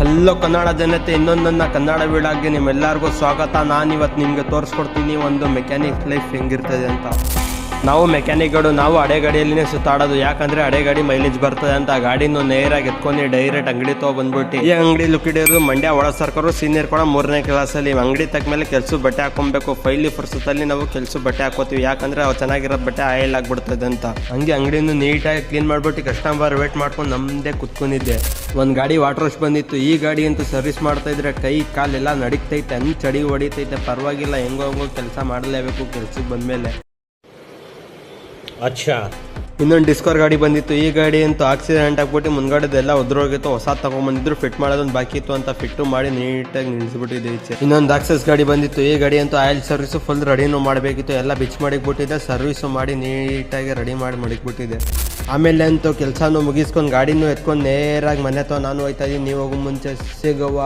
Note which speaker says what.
Speaker 1: Hello Kannada ಜನತೆ, ಇನ್ನೊಂದನ್ನ ಕನ್ನಡ ವೀಡಿಯೋಗೆ ನಿಮ್ಮೆಲ್ಲರಿಗೂ ಸ್ವಾಗತ. ನಾನಿವತ್ತು ನಿಮಗೆ ತೋರಿಸ್ಕೊಡ್ತೀನಿ ಒಂದು ಮೆಕ್ಯಾನಿಕ್ ಲೈಫ್ ಹೆಂಗಿರ್ತದೆ ಅಂತ. ನಾವು ಮೆಕ್ಯಾನಿಕ್ಗಳು ನಾವು ಅಡೆಗಾಡಿಯಲ್ಲಿನೇ ಸುತ್ತಾಡೋದು, ಯಾಕಂದರೆ ಅಡೆಗಾಡಿ ಮೈಲೇಜ್ ಬರ್ತದೆ ಅಂತ. ಗಾಡಿನ ನೇರಾಗಿ ಎತ್ಕೊಂಡು ಡೈರೆಕ್ಟ್ ಅಂಗಡಿ ಬಂದ್ಬಿಟ್ಟು ಈ ಅಂಗಡಿ ಲುಕಿಡಿಯೋದು ಮಂಡ್ಯ ಒಳ ಸರ್ಕಾರು ಸೀನಿಯರ್ ಕೂಡ 3ನೇ ಕ್ಲಾಸಲ್ಲಿ. ಅಂಗಡಿ ತಕ್ಕ ಕೆಲಸ ಬಟ್ಟೆ ಹಾಕೊಬೇಕು. ಫೈಲಿ ಫುರ್ಸತ್ತಲ್ಲಿ ನಾವು ಕೆಲಸ ಬಟ್ಟೆ ಹಾಕೋತೀವಿ, ಯಾಕಂದರೆ ಅವು ಚೆನ್ನಾಗಿರೋದು ಬಟ್ಟೆ ಆಯಿಲ್ ಆಗಿಬಿಡ್ತದೆ ಅಂತ. ಹಂಗೆ ಅಂಗಡಿನ ನೀಟಾಗಿ ಕ್ಲೀನ್ ಮಾಡಿಬಿಟ್ಟು ಕಸ್ಟಮರ್ ವೇಟ್ ಮಾಡ್ಕೊಂಡು ನಮ್ಮದೇ ಕುತ್ಕೊಂಡಿದ್ದೆ. ಒಂದು ಗಾಡಿ ವಾಟರ್ ವಾಶ್ ಬಂದಿತ್ತು. ಈ ಗಾಡಿ ಅಂತೂ ಸರ್ವಿಸ್ ಮಾಡ್ತಾ ಇದ್ರೆ ಕೈ ಕಾಲೆಲ್ಲ ನಡಿತೈತೆ, ಚಳಿ ಹೊಡಿತೈತೆ. ಪರವಾಗಿಲ್ಲ, ಹೆಂಗೋ ಕೆಲಸ ಮಾಡಲೇಬೇಕು ಕೆಲ್ಸಕ್ಕೆ ಬಂದಮೇಲೆ. ಇನ್ನೊಂದು ಡಿಸ್ಕವರ್ ಗಾಡಿ ಬಂದಿತ್ತು. ಈ ಗಾಡಿ ಅಂತೂ ಆಕ್ಸಿಡೆಂಟ್ ಆಗ್ಬಿಟ್ಟು ಮುಂದ್ಗಡೆದೆಲ್ಲ ಉದ್ರೋಗಿತ್ತು. ಹೊಸ ತಗೊಂಡ್ಬಂದಿದ್ರು, ಫಿಟ್ ಮಾಡೋದೊಂದು ಬಾಕಿ ಇತ್ತು ಅಂತ ಫಿಟ್ಟು ಮಾಡಿ ನೀಟಾಗಿ ನಿಲ್ಲಿಸ್ಬಿಟ್ಟಿದೆ ಈಚೆ. ಇನ್ನೊಂದು ಆಕ್ಸೆಸ್ ಗಾಡಿ ಬಂದಿತ್ತು. ಈ ಗಾಡಿ ಅಂತೂ ಆಯಿಲ್ ಸರ್ವಿಸ್ ಫುಲ್ ರೆಡಿನೂ ಮಾಡಬೇಕಿತ್ತು. ಎಲ್ಲ ಬಿಚ್ ಮಾಡಿಬಿಟ್ಟಿದೆ, ಸರ್ವಿಸು ಮಾಡಿ ನೀಟಾಗಿ ರೆಡಿ ಮಾಡಿ ಮಡಗಿಬಿಟ್ಟಿದೆ. ಆಮೇಲೆ ಅಂತೂ ಕೆಲಸನೂ ಮುಗಿಸ್ಕೊಂಡು ಗಾಡಿನೂ ಎತ್ಕೊಂಡು ನೇರಾಗಿ ಮನೆ ನಾನು ಹೋಯ್ತಾ ಇದ್ದೀನಿ. ನೀವು ಹೋಗೋ ಮುಂಚೆ ಸಿಗುವ.